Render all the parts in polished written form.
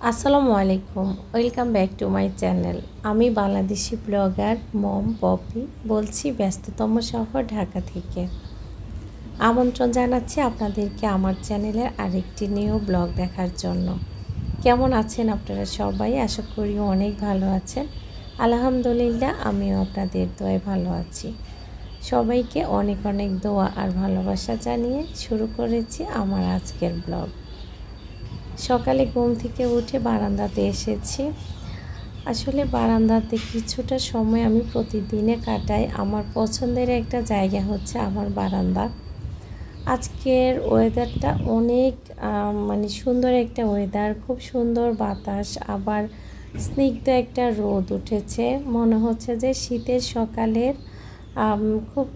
আসসালামু আলাইকুম, welcome back to my channel. আমি বাংলাদেশি ব্লগার মম পপি বলছি ব্যস্ততম শহর ঢাকা থেকে। আমন্ত্রণ জানাচ্ছি আপনাদেরকে আমার চ্যানেলের আরেকটি নিউ ব্লগ দেখার জন্য। কেমন আছেন আপনারা সবাই? আশা করি অনেক ভালো আছেন। আলহামদুলিল্লাহ, আমিও আপনাদের দোয়ায় ভালো আছি। সবাইকে অনেক অনেক দোয়া আর ভালোবাসা জানিয়ে শুরু করেছি আমার আজকের ব্লগ। সকালে ঘুম থেকে উঠে বারান্দাতে এসেছি। আসলে বারান্দাতে কিছুটা সময় আমি প্রতিদিনে কাটাই। আমার পছন্দের একটা জায়গা হচ্ছে আমার বারান্দা। আজকের ওয়েদারটা অনেক সুন্দর একটা ওয়েদার, খুব সুন্দর বাতাস, আবার স্নিগ্ধ একটা রোদ উঠেছে। মনে হচ্ছে যে শীতের সকালের খুব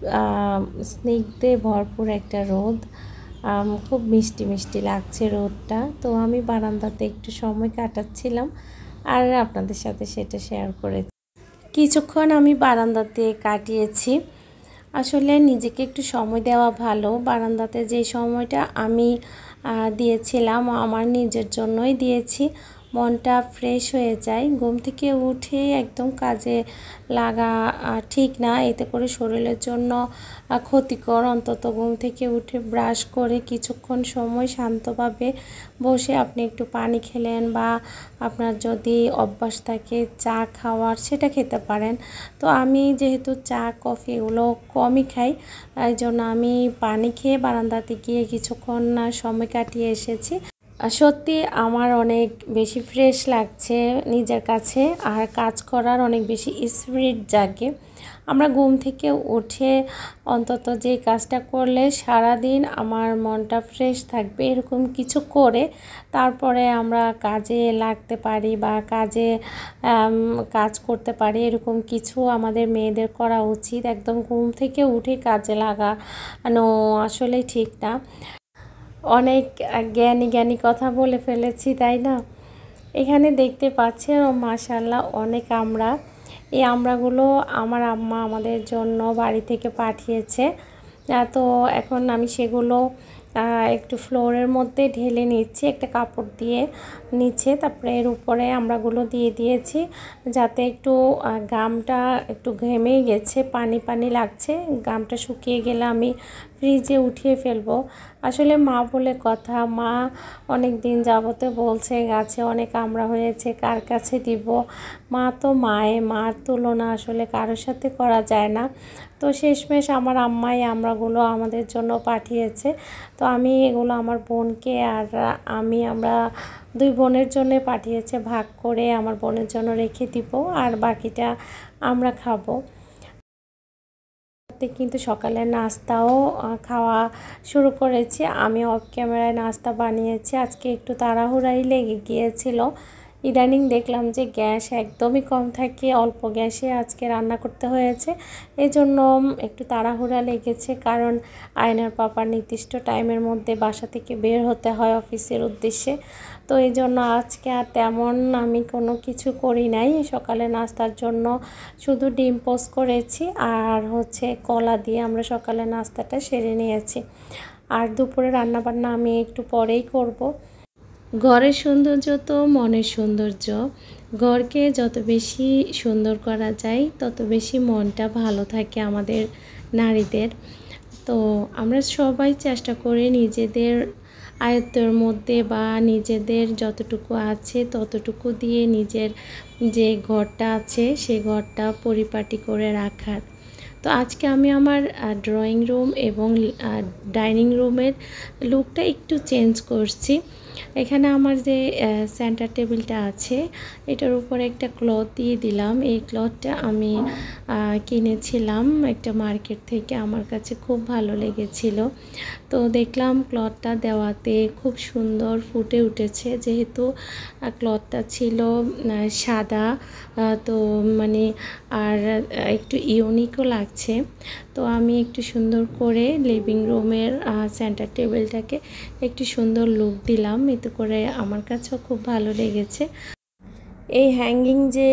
স্নিগ্ধে ভরপুর একটা রোদ। খুব মিষ্টি মিষ্টি লাগছে রোদটা। তো আমি বারান্দাতে একটু সময় কাটাচ্ছিলাম আর আপনাদের সাথে সেটা শেয়ার করেছি। কিছুক্ষণ আমি বারান্দাতে কাটিয়েছি। আসলে নিজেকে একটু সময় দেওয়া ভালো। বারান্দাতে যে সময়টা আমি দিয়েছিলাম আমার নিজের জন্যই দিয়েছি। মনটা ফ্রেশ হয়ে যায়। ঘুম থেকে উঠে একদম কাজে লাগা ঠিক না, এতে করে শরীরের জন্য ক্ষতিকর। অন্তত ঘুম থেকে উঠে ব্রাশ করে কিছুক্ষণ সময় শান্তভাবে বসে আপনি একটু পানি খেলেন, বা আপনার যদি অভ্যাস থাকে চা খাওয়ার, সেটা খেতে পারেন। তো আমি যেহেতু চা কফি এগুলো কমই খাই, এই জন্য আমি পানি খেয়ে বারান্দাতে গিয়ে কিছুক্ষণ সময় কাটিয়ে এসেছি। সত্যি আমার অনেক বেশি ফ্রেশ লাগছে নিজের কাছে, আর কাজ করার অনেক বেশি স্পিরিট জাগে। আমরা ঘুম থেকে উঠে অন্তত যে কাজটা করলে সারাদিন আমার মনটা ফ্রেশ থাকবে, এরকম কিছু করে তারপরে আমরা কাজে লাগতে পারি বা কাজ করতে পারি। এরকম কিছু আমাদের মেয়েদের করা উচিত। একদম ঘুম থেকে উঠে কাজে লাগানো আসলে ঠিক না। অনেক জ্ঞানী কথা বলে ফেলেছি, তাই না? এখানে দেখতে পাচ্ছেন মাশাআল্লাহ অনেক আমড়া। এই আমড়াগুলো আমার আম্মা আমাদের জন্য বাড়ি থেকে পাঠিয়েছে। তো এখন আমি সেগুলো একটু ফ্লোরের মধ্যে ঢেলে নিচ্ছি একটা কাপড় দিয়ে নিচে। তারপরে এর উপরে আমড়াগুলো দিয়ে দিয়েছি, যাতে একটু গামটা একটু ঘেমেই গেছে, পানি পানি লাগছে। গামটা শুকিয়ে গেলে আমি ফ্রিজে উঠিয়ে ফেলবো। আসলে মা বলে কথা, মা অনেক দিন যাবতে বলছে গাছে অনেক আমড়া হয়েছে, কার কাছে দিব। মা তো মার তুলনা আসলে কারোর সাথে করা যায় না। তো শেষমেশ আমার আম্মাই আমড়াগুলো আমাদের জন্য পাঠিয়েছে। তো আমি এগুলো আমার বোনকে আর আমরা দুই বোনের জন্য পাঠিয়েছে, ভাগ করে আমার বোনের জন্য রেখে দিব, আর বাকিটা আমরা খাবো। কিন্তু সকালের নাস্তাও খাওয়া শুরু করেছি। আমি অফ ক্যামেরায় নাস্তা বানিয়েছি। আজকে একটু তাড়াহুড়াই লেগে গিয়েছিল। ইদানিং দেখলাম যে গ্যাস একদমই কম থাকে, অল্প গ্যাসে আজকে রান্না করতে হয়েছে। এই জন্য একটু তাড়াহুড়া লেগেছে, কারণ আয়নার পাপার নির্দিষ্ট টাইমের মধ্যে বাসা থেকে বের হতে হয় অফিসের উদ্দেশ্যে। তো এই জন্য আজকে আর তেমন আমি কোনো কিছু করি নাই। সকালে নাস্তার জন্য শুধু ডিম পোস্ট করেছি, আর হচ্ছে কলা দিয়ে আমরা সকালে নাস্তাটা সেরে নিয়েছি। আর দুপুরে রান্নাবান্না আমি একটু পরেই করব। ঘরের সৌন্দর্য তো মনের সৌন্দর্য। ঘরকে যত বেশি সুন্দর করা যায় তত বেশি মনটা ভালো থাকে আমাদের নারীদের। তো আমরা সবাই চেষ্টা করি নিজেদের আয়ত্তের মধ্যে বা নিজেদের যতটুকু আছে ততটুকু দিয়ে নিজের যে ঘরটা আছে সেই ঘরটা পরিপাটি করে রাখার। তো আজকে আমি আমার ড্রয়িং রুম এবং ডাইনিং রুমের লুকটা একটু চেঞ্জ করছি। এখানে আমার যে সেন্টার টেবিলটা আছে এটার উপরে একটা ক্লথ দিয়ে দিলাম। এই ক্লথটা আমি কিনেছিলাম একটা মার্কেট থেকে, আমার কাছে খুব ভালো লেগেছিল। তো দেখলাম ক্লথটা দেওয়াতে খুব সুন্দর ফুটে উঠেছে, যেহেতু ক্লথটা ছিল সাদা। তো আর একটু ইউনিকও লাগছে। তো আমি একটু সুন্দর করে লিভিং রুমের সেন্টার টেবিলটাকে একটু সুন্দর লুক দিলাম, এতে করে আমার কাছেও খুব ভালো লেগেছে। এই হ্যাঙ্গিং যে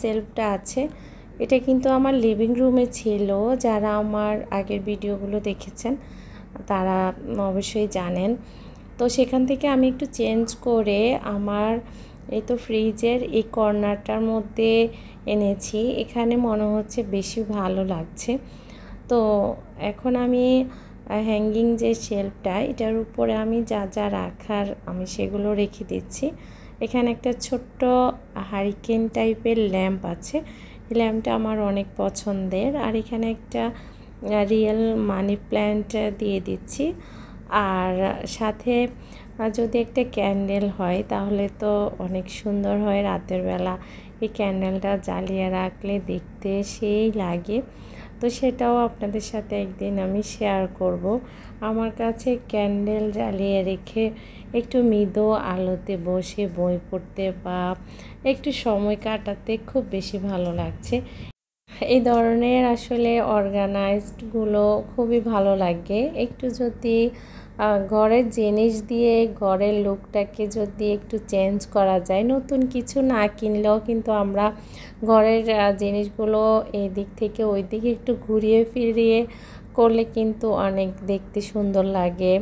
সেলফটা আছে এটা কিন্তু আমার লিভিং রুমে ছিল। যারা আমার আগের ভিডিওগুলো দেখেছেন তারা অবশ্যই জানেন। তো সেখান থেকে আমি একটু চেঞ্জ করে আমার এই তো ফ্রিজের এই কর্নারটার মধ্যে এনেছি, এখানে মনে হচ্ছে বেশি ভালো লাগছে। তো এখন আমি হ্যাঙ্গিং যে শেলফটা, এটার উপরে আমি যা যা রাখার আমি সেগুলো রেখে দিচ্ছি। এখানে একটা ছোট্ট হারিকেন টাইপের ল্যাম্প আছে, এই ল্যাম্পটা আমার অনেক পছন্দের। আর এখানে একটা রিয়েল মানি প্ল্যান্ট দিয়ে দিচ্ছি। আর সাথে যদি একটা ক্যান্ডেল হয় তাহলে তো অনেক সুন্দর হয়। রাতের বেলা এই ক্যান্ডেলটা জ্বালিয়ে রাখলে দেখতে সেই লাগে। তো সেটাও আপনাদের সাথে একদিন আমি শেয়ার করব। আমার কাছে ক্যান্ডেল জ্বালিয়ে রেখে একটু মৃদু আলোতে বসে বই পড়তে বা একটু সময় কাটাতে খুব বেশি ভালো লাগছে। এই ধরনের আসলে অর্গানাইজডগুলো খুবই ভালো লাগে। একটু যদি ঘরের জিনিস দিয়ে ঘরের লুকটাকে যদি একটু চেঞ্জ করা যায়, নতুন কিছু না কিনলেও কিন্তু আমরা ঘরের জিনিসগুলো এই দিক থেকে ওই দিকে একটু ঘুরিয়ে ফিরিয়ে করলে কিন্তু অনেক দেখতে সুন্দর লাগে,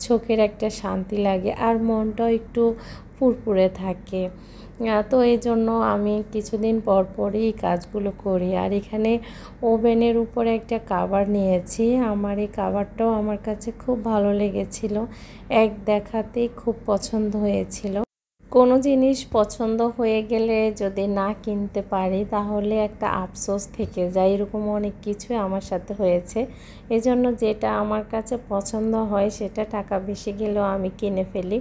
চোখের একটা শান্তি লাগে, আর মনটাও একটু ফুরফুরে থাকে। তো এই জন্য আমি কিছুদিন পর পরই এই কাজগুলো করি। আর এখানে ওভেনের উপরে একটা কাভার নিয়েছি। আমার এই কাভারটাও আমার কাছে খুব ভালো লেগেছিল, এক দেখাতেই খুব পছন্দ হয়েছিল। কোনো জিনিস পছন্দ হয়ে গেলে যদি না কিনতে পারি তাহলে একটা আফসোস থেকে যায়। এরকম অনেক কিছুই আমার সাথে হয়েছে। এজন্য যেটা আমার কাছে পছন্দ হয় সেটা টাকা বেশি গেলেও আমি কিনে ফেলি।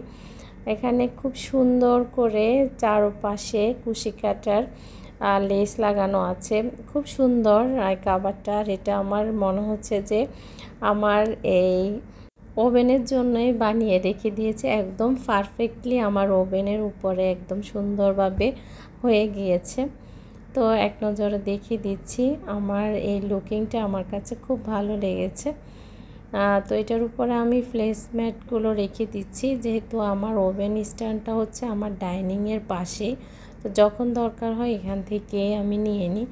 এখানে খুব সুন্দর করে চারপাশে কুশি কাটার লেস লাগানো আছে, খুব সুন্দর কাভারটা। এটা আমার মনে হচ্ছে যে আমার এই ওভেনের জন্যই বানিয়ে রেখে দিয়েছে, একদম পারফেক্টলি আমার ওভেনের উপরে একদম সুন্দরভাবে হয়ে গিয়েছে। তো এক নজরে দেখিয়ে দিচ্ছি, আমার এই লুকিংটা আমার কাছে খুব ভালো লেগেছে। তো এটার উপরে আমি প্লেসম্যাটগুলো রেখে দিচ্ছি, যেহেতু আমার ওভেন স্ট্যান্ডটা হচ্ছে আমার ডাইনিংয়ের পাশেই। তো যখন দরকার হয় এখান থেকে আমি নিয়ে নিই।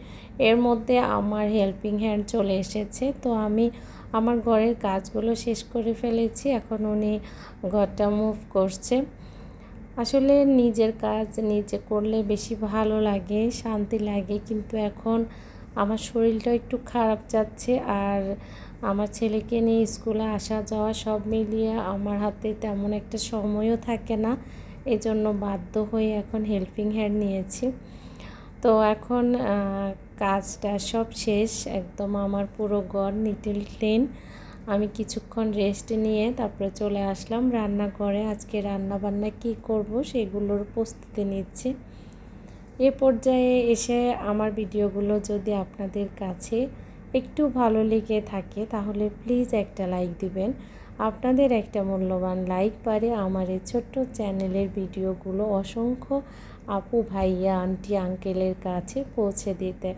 এর মধ্যে আমার হেল্পিং হ্যান্ড চলে এসেছে, তো আমি আমার ঘরের কাজগুলো শেষ করে ফেলেছি। এখন উনি ঘরটা মুভ করছে। আসলে নিজের কাজ নিজে করলে বেশি ভালো লাগে, শান্তি লাগে। কিন্তু এখন আমার শরীরটা একটু খারাপ যাচ্ছে, আর আমার ছেলেকে নিয়ে স্কুলে আসা যাওয়া সব মিলিয়ে আমার হাতে তেমন একটা সময়ও থাকে না। এজন্য বাধ্য হয়ে এখন হেল্পিং হ্যান্ড নিয়েছি। তো এখন কাজটা সব শেষ, একদম আমার পুরো ঘর নিট অ্যান্ড ক্লিন। আমি কিছুক্ষণ রেস্ট নিয়ে তারপরে চলে আসলাম রান্নাঘরে। আজকে রান্না বান্না কী করব সেগুলোর প্রস্তুতি নিচ্ছি। এ পর্যায়ে এসে আমার ভিডিওগুলো যদি আপনাদের কাছে একটু ভালো লেগে থাকে তাহলে প্লিজ একটা লাইক দিবেন। আপনাদের একটা মূল্যবান লাইক পারে আমার এই ছোট্ট চ্যানেলের ভিডিওগুলো অসংখ্য আপু ভাইয়া আন্টি আঙ্কেলের কাছে পৌঁছে দিতে।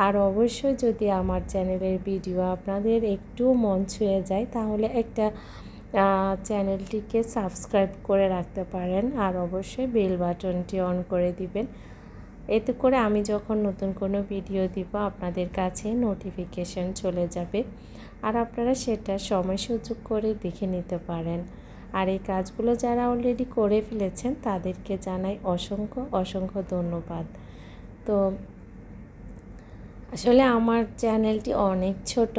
আর অবশ্যই যদি আমার চ্যানেলের ভিডিও আপনাদের একটু মন ছুঁয়ে যায় তাহলে একটা চ্যানেলটিকে সাবস্ক্রাইব করে রাখতে পারেন, আর অবশ্যই বেল বাটনটি অন করে দিবেন। এতে করে আমি যখন নতুন কোনো ভিডিও দিব আপনাদের কাছে নোটিফিকেশন চলে যাবে, আর আপনারা সেটা সময় সুযোগ করে দেখে নিতে পারেন। আর এই কাজগুলো যারা অলরেডি করে ফেলেছেন তাদেরকে জানাই অসংখ্য অসংখ্য ধন্যবাদ। তো আসলে আমার চ্যানেলটি অনেক ছোট,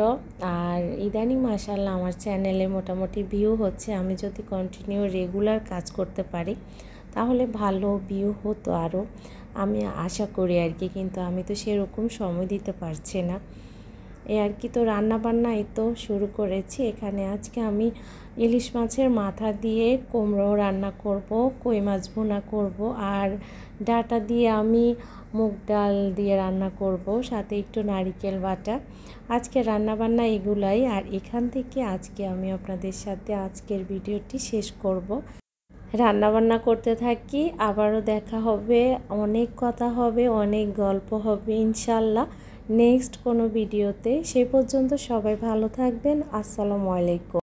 আর ইদানিং মাশাআল্লাহ আমার চ্যানেলে মোটামুটি ভিউ হচ্ছে। আমি যদি কন্টিনিউ রেগুলার কাজ করতে পারি তাহলে ভালো ভিউ হতো আরও, আমি আশা করি আর কি। কিন্তু আমি তো সেরকম সময় দিতে পারছি না, এই আর কি। তো রান্নাবান্না এই তো শুরু করেছি। এখানে আজকে আমি ইলিশ মাছের মাথা দিয়ে কুমড়ো রান্না করব, কই মাছ ভুনা করব, আর ডাঁটা দিয়ে আমি মুগ ডাল দিয়ে রান্না করব, সাথে একটু নারিকেল বাটা। আজকে রান্নাবান্না এগুলাই। আর এখান থেকে আজকে আমি আপনাদের সাথে আজকের ভিডিওটি শেষ করব। রান্নাবান্না করতে থাকি, আবারও দেখা হবে, অনেক কথা হবে, অনেক গল্প হবে ইনশাল্লাহ নেক্সট কোনো ভিডিওতে। সে পর্যন্ত সবাই ভালো থাকবেন। আসসালামু আলাইকুম।